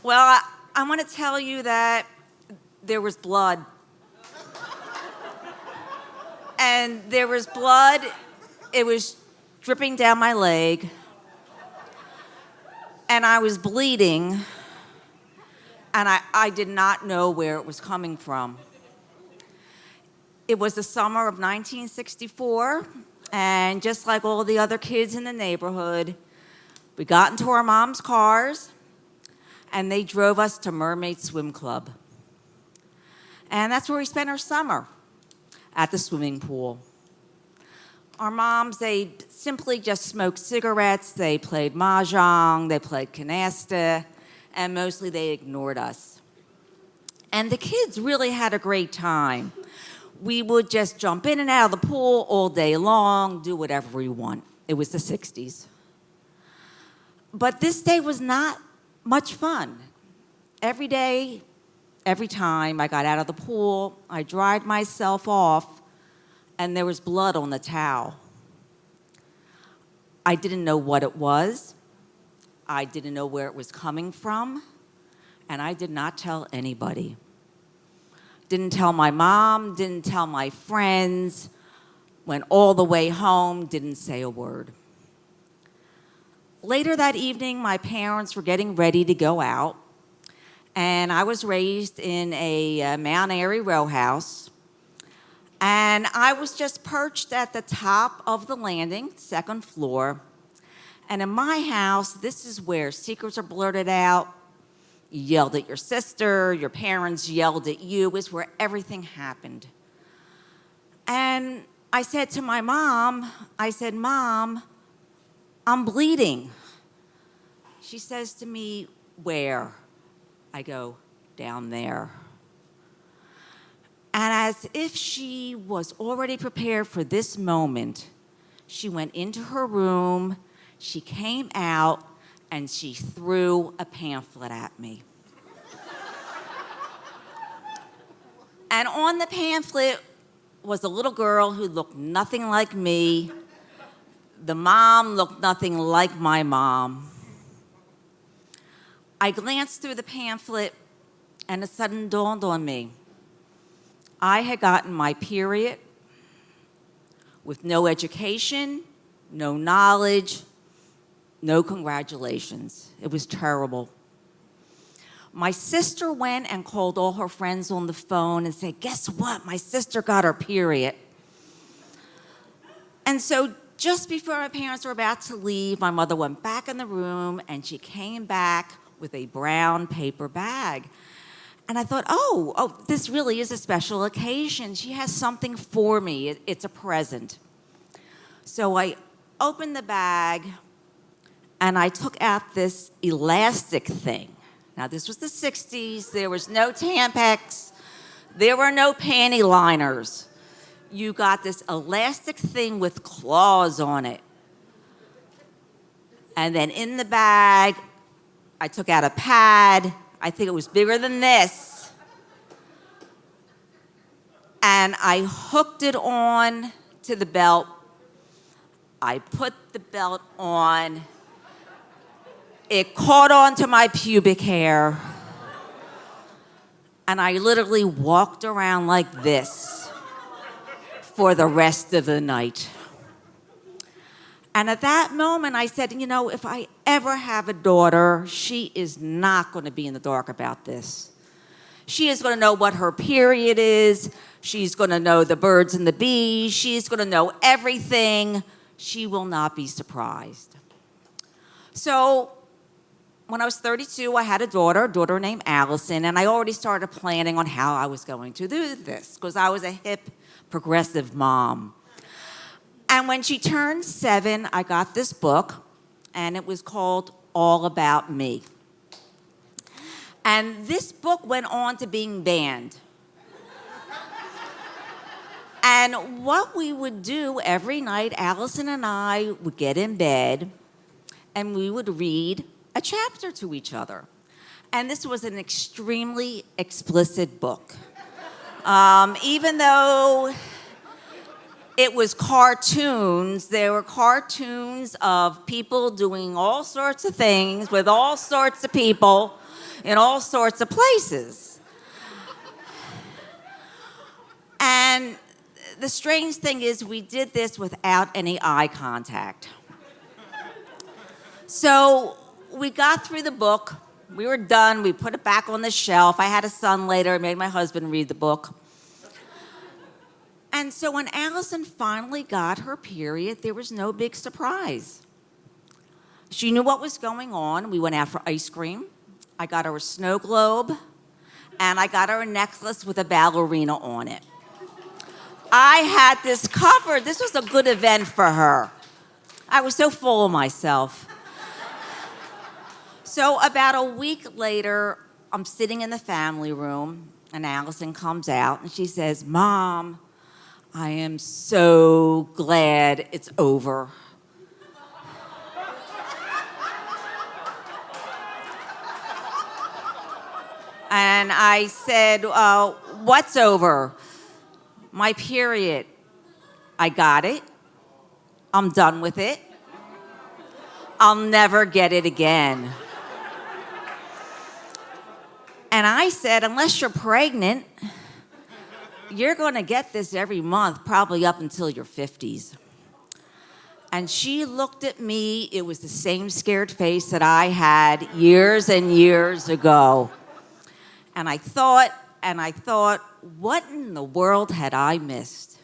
Well, I want to tell you that there was blood. And there was blood. It was dripping down my leg. And I was bleeding. And I did not know where it was coming from. It was the summer of 1964. And just like all the other kids in the neighborhood, we got into our mom's cars. And they drove us to Mermaid Swim Club. And that's where we spent our summer, at the swimming pool. Our moms, they simply just smoked cigarettes, they played mahjong, they played canasta, and mostly they ignored us. And the kids really had a great time. We would just jump in and out of the pool all day long, do whatever we want. It was the 60s. But this day was not much fun. Every day, every time I got out of the pool, I dried myself off, and there was blood on the towel. I didn't know what it was. I didn't know where it was coming from, and I did not tell anybody. Didn't tell my mom, didn't tell my friends, went all the way home, didn't say a word. Later that evening, my parents were getting ready to go out, and I was raised in a Mount Airy row house, and I was just perched at the top of the landing, second floor, and in my house, this is where secrets are blurted out, you yelled at your sister, your parents yelled at you, is where everything happened. And I said to my mom, Mom, I'm bleeding. She says to me, where? I go, down there. And as if she was already prepared for this moment, she went into her room, she came out, and she threw a pamphlet at me. And on the pamphlet was a little girl who looked nothing like me. The mom looked nothing like my mom. I glanced through the pamphlet, and it suddenly dawned on me. I had gotten my period with no education, no knowledge, no congratulations. It was terrible. My sister went and called all her friends on the phone and said, guess what? My sister got her period. And so just before my parents were about to leave, my mother went back in the room and she came back with a brown paper bag. And I thought, oh, this really is a special occasion. She has something for me. It's a present. So I opened the bag and I took out this elastic thing. Now, this was the 60s. There was no Tampax. There were no panty liners. You got this elastic thing with claws on it. And then in the bag, I took out a pad. I think it was bigger than this. And I hooked it on to the belt. I put the belt on. It caught onto my pubic hair. And I literally walked around like this for the rest of the night. And at that moment, I said, you know, if I ever have a daughter, she is not going to be in the dark about this. She is going to know what her period is. She's going to know the birds and the bees. She's going to know everything. She will not be surprised. So when I was 32, I had a daughter named Allison, and I already started planning on how I was going to do this because I was a hip, progressive mom. And when she turned 7, I got this book, and it was called All About Me. And this book went on to being banned. And what we would do every night, Allison and I would get in bed, and we would read a chapter to each other. And this was an extremely explicit book. Even though it was cartoons, there were cartoons of people doing all sorts of things with all sorts of people. in all sorts of places. And the strange thing is we did this without any eye contact. So we got through the book. We were done. We put it back on the shelf. I had a son later. I made my husband read the book. And so when Allison finally got her period, there was no big surprise. She knew what was going on. We went out for ice cream. I got her a snow globe, and I got her a necklace with a ballerina on it. I had this covered. This was a good event for her. I was so full of myself. So about a week later, I'm sitting in the family room, and Allison comes out, and she says, "Mom, I am so glad it's over." And I said, "What's over?" "My period." "I got it. I'm done with it. I'll never get it again." And I said, "Unless you're pregnant, you're going to get this every month, probably up until your 50s. And she looked at me. It was the same scared face that I had years and years ago. And I thought, what in the world had I missed?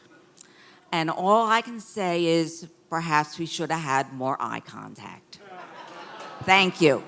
And all I can say is perhaps we should have had more eye contact. Thank you.